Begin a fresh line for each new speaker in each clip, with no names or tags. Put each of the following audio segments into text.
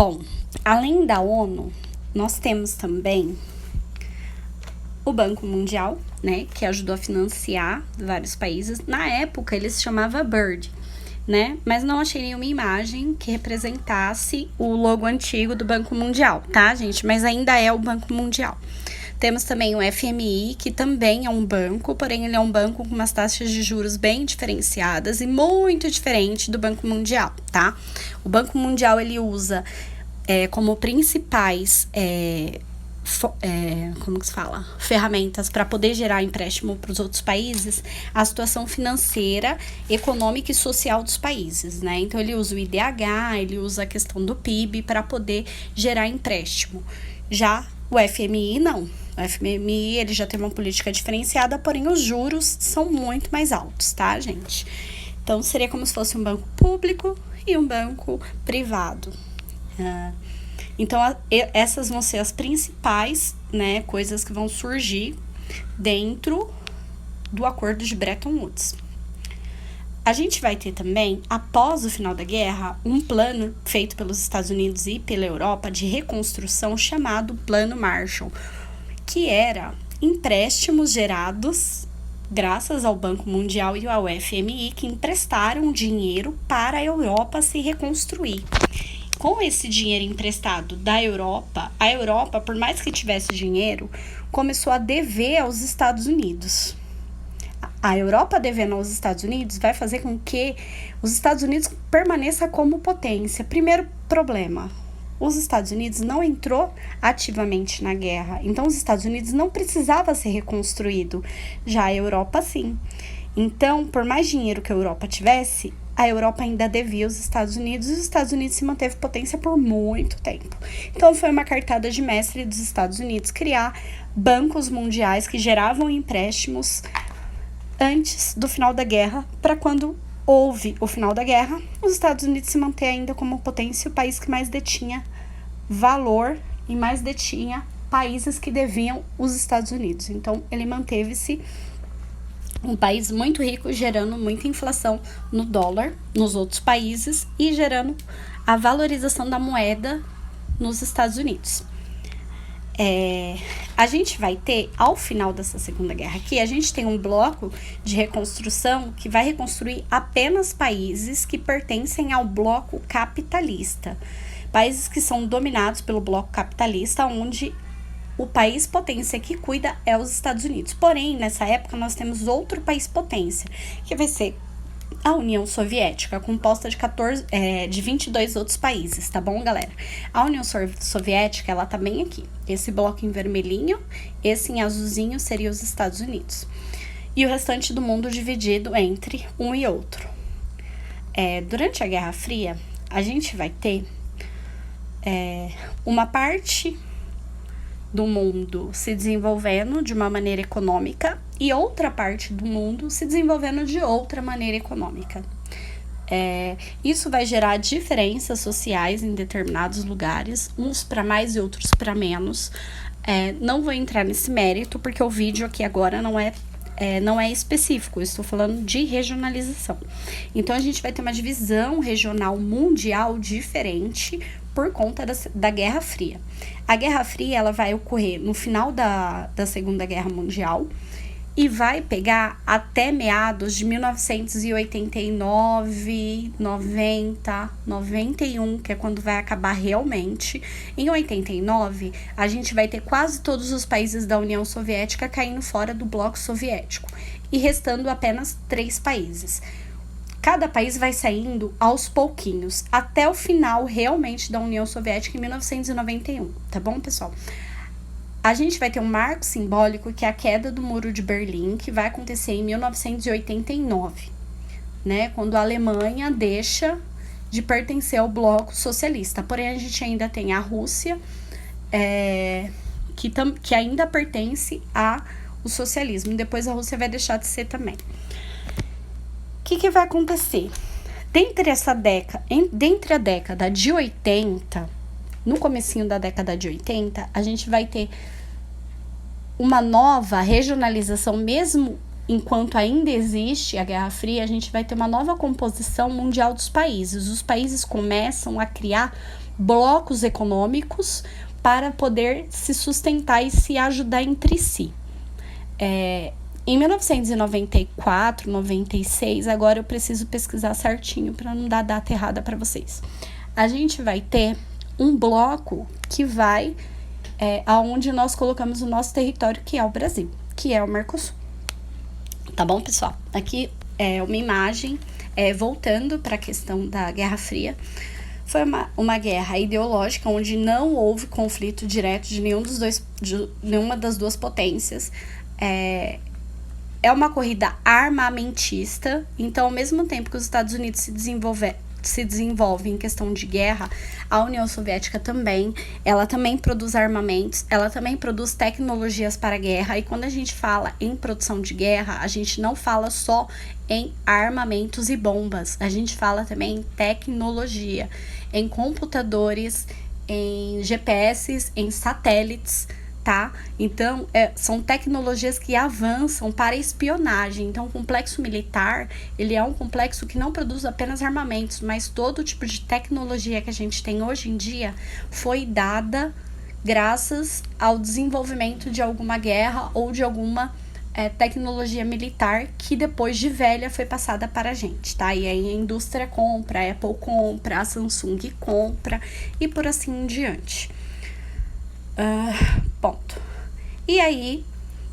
Bom, além da ONU, nós temos também o Banco Mundial, né, que ajudou a financiar vários países. Na época, ele se chamava BIRD, né, mas não achei nenhuma imagem que representasse o logo antigo do Banco Mundial, tá, gente? Mas ainda é o Banco Mundial. Temos também o FMI, que também é um banco, porém ele é um banco com umas taxas de juros bem diferenciadas e muito diferente do Banco Mundial, tá? O Banco Mundial, ele usa como principais ferramentas para poder gerar empréstimo para os outros países, a situação financeira, econômica e social dos países, né? Então, ele usa o IDH, ele usa a questão do PIB para poder gerar empréstimo. Já o FMI, não. O FMI, ele já tem uma política diferenciada, porém os juros são muito mais altos, tá, gente? Então, seria como se fosse um banco público e um banco privado. Então, essas vão ser as principais, né, coisas que vão surgir dentro do acordo de Bretton Woods. A gente vai ter também, após o final da guerra, um plano feito pelos Estados Unidos e pela Europa de reconstrução chamado Plano Marshall, que era empréstimos gerados graças ao Banco Mundial e ao FMI, que emprestaram dinheiro para a Europa se reconstruir. Com esse dinheiro emprestado da Europa, a Europa, por mais que tivesse dinheiro, começou a dever aos Estados Unidos. A Europa devendo aos Estados Unidos vai fazer com que os Estados Unidos permaneça como potência. Primeiro problema, os Estados Unidos não entrou ativamente na guerra, então os Estados Unidos não precisava ser reconstruído, já a Europa sim. Então, por mais dinheiro que a Europa tivesse, a Europa ainda devia aos Estados Unidos e os Estados Unidos se manteve potência por muito tempo. Então, foi uma cartada de mestre dos Estados Unidos criar bancos mundiais que geravam empréstimos antes do final da guerra, para quando houve o final da guerra, os Estados Unidos se manter ainda como potência, o país que mais detinha valor e mais detinha países que deviam os Estados Unidos. Então, ele manteve-se um país muito rico, gerando muita inflação no dólar, nos outros países, e gerando a valorização da moeda nos Estados Unidos. A gente vai ter, ao final dessa Segunda Guerra aqui, a gente tem um bloco de reconstrução que vai reconstruir apenas países que pertencem ao bloco capitalista. Países que são dominados pelo bloco capitalista, onde o país potência que cuida é os Estados Unidos. Porém, nessa época, nós temos outro país potência, que vai ser a União Soviética, composta de 22 outros países, tá bom, galera? A União Soviética, ela tá bem aqui. Esse bloco em vermelhinho, esse em azulzinho seria os Estados Unidos. E o restante do mundo dividido entre um e outro. Durante a Guerra Fria, a gente vai ter uma parte do mundo se desenvolvendo de uma maneira econômica e outra parte do mundo se desenvolvendo de outra maneira econômica. Isso vai gerar diferenças sociais em determinados lugares, uns para mais e outros para menos. Não vou entrar nesse mérito, porque o vídeo aqui agora não é específico, eu estou falando de regionalização. Então, a gente vai ter uma divisão regional mundial diferente por conta da Guerra Fria. A Guerra Fria, ela vai ocorrer no final da Segunda Guerra Mundial e vai pegar até meados de 1989, 90, 91, que é quando vai acabar realmente. Em 89, a gente vai ter quase todos os países da União Soviética caindo fora do bloco soviético e restando apenas 3 países. Cada país vai saindo aos pouquinhos, até o final realmente da União Soviética em 1991, tá bom, pessoal? A gente vai ter um marco simbólico, que é a queda do Muro de Berlim, que vai acontecer em 1989, né? Quando a Alemanha deixa de pertencer ao bloco socialista. Porém, a gente ainda tem a Rússia, que ainda pertence ao socialismo. Depois a Rússia vai deixar de ser também. O que vai acontecer? Dentre a década de 80, no comecinho da década de 80, a gente vai ter uma nova regionalização, mesmo enquanto ainda existe a Guerra Fria, a gente vai ter uma nova composição mundial dos países. Os países começam a criar blocos econômicos para poder se sustentar e se ajudar entre si. Em 1994, 96, agora eu preciso pesquisar certinho para não dar data errada para vocês. A gente vai ter um bloco que vai aonde nós colocamos o nosso território, que é o Brasil, que é o Mercosul. Tá bom, pessoal? Aqui é uma imagem voltando para a questão da Guerra Fria. Foi uma guerra ideológica onde não houve conflito direto de nenhuma das duas potências. É uma corrida armamentista, então ao mesmo tempo que os Estados Unidos se desenvolve em questão de guerra, a União Soviética também, ela também produz armamentos, ela também produz tecnologias para a guerra, e quando a gente fala em produção de guerra, a gente não fala só em armamentos e bombas, a gente fala também em tecnologia, em computadores, em GPS, em satélites, tá? Então, são tecnologias que avançam para espionagem. Então, o complexo militar, ele é um complexo que não produz apenas armamentos, mas todo tipo de tecnologia que a gente tem hoje em dia foi dada graças ao desenvolvimento de alguma guerra ou de alguma tecnologia militar que depois de velha foi passada para a gente, tá? E aí a indústria compra, a Apple compra, a Samsung compra e por assim em diante. Ponto. E aí,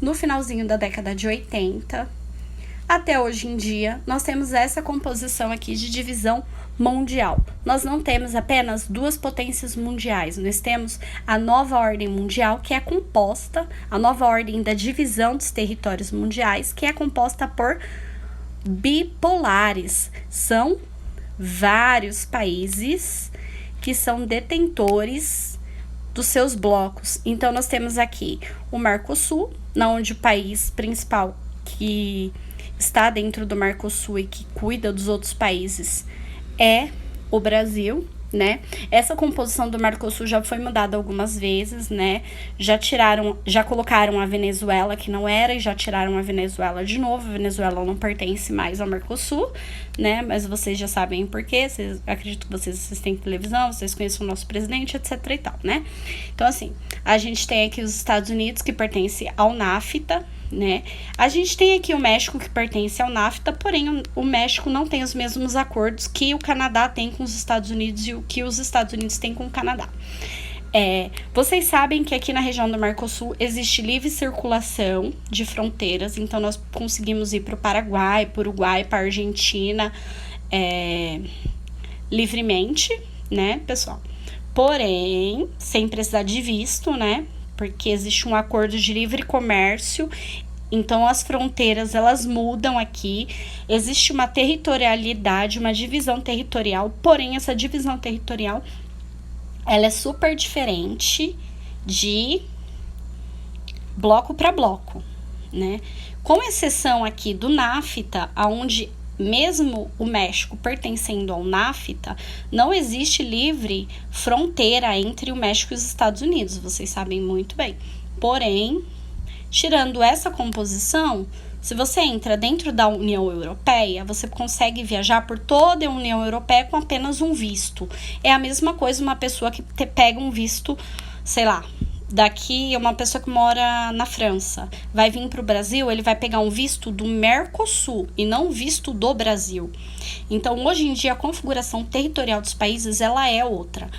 no finalzinho da década de 80, até hoje em dia, nós temos essa composição aqui de divisão mundial. Nós não temos apenas duas potências mundiais, nós temos a nova ordem mundial, que é composta, a nova ordem da divisão dos territórios mundiais, que é composta por bipolares. São vários países que são detentores dos seus blocos. Então, nós temos aqui o Mercosul, onde o país principal que está dentro do Mercosul e que cuida dos outros países é o Brasil, né? Essa composição do Mercosul já foi mudada algumas vezes, né? Já colocaram a Venezuela, que não era, e já tiraram a Venezuela de novo. A Venezuela não pertence mais ao Mercosul, né? Mas vocês já sabem por quê. Acredito que vocês assistem televisão, vocês conhecem o nosso presidente, etc e tal, né? Então, assim, a gente tem aqui os Estados Unidos, que pertence ao NAFTA, né? A gente tem aqui o México, que pertence ao NAFTA, porém o México não tem os mesmos acordos que o Canadá tem com os Estados Unidos e o que os Estados Unidos têm com o Canadá. Vocês sabem que aqui na região do Mercosul existe livre circulação de fronteiras, então nós conseguimos ir para o Paraguai, para o Uruguai, para a Argentina livremente, né, pessoal? Porém, sem precisar de visto, né? Porque existe um acordo de livre comércio, então as fronteiras elas mudam aqui, existe uma territorialidade, uma divisão territorial, porém essa divisão territorial ela é super diferente de bloco para bloco, né? Com exceção aqui do NAFTA, onde mesmo o México pertencendo ao NAFTA, não existe livre fronteira entre o México e os Estados Unidos, vocês sabem muito bem. Porém, tirando essa composição, se você entra dentro da União Europeia, você consegue viajar por toda a União Europeia com apenas um visto. É a mesma coisa uma pessoa que pega um visto, sei lá, daqui uma pessoa que mora na França, vai vir para o Brasil, ele vai pegar um visto do Mercosul e não um visto do Brasil. Então, hoje em dia, a configuração territorial dos países, ela é outra.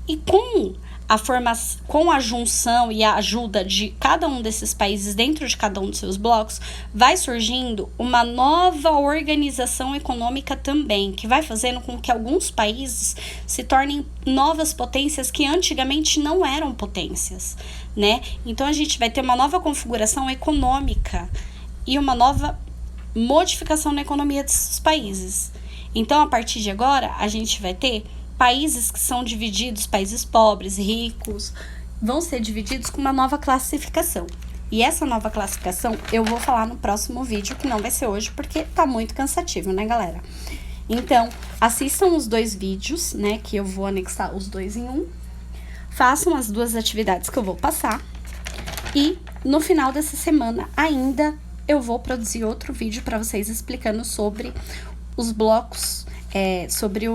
E com a junção e a ajuda de cada um desses países dentro de cada um dos seus blocos, vai surgindo uma nova organização econômica também, que vai fazendo com que alguns países se tornem novas potências que antigamente não eram potências, né? Então, a gente vai ter uma nova configuração econômica e uma nova modificação na economia desses países. Então, a partir de agora, a gente vai ter países que são divididos, países pobres, ricos, vão ser divididos com uma nova classificação. E essa nova classificação eu vou falar no próximo vídeo, que não vai ser hoje, porque tá muito cansativo, né, galera? Então, assistam os 2 vídeos, né, que eu vou anexar os 2 em um. Façam as 2 atividades que eu vou passar. E no final dessa semana ainda eu vou produzir outro vídeo para vocês explicando sobre os blocos, sobre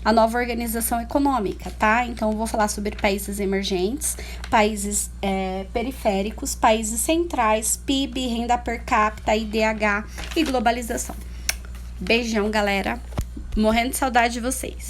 a nova organização econômica, tá? Então, eu vou falar sobre países emergentes, países periféricos, países centrais, PIB, renda per capita, IDH e globalização. Beijão, galera. Morrendo de saudade de vocês.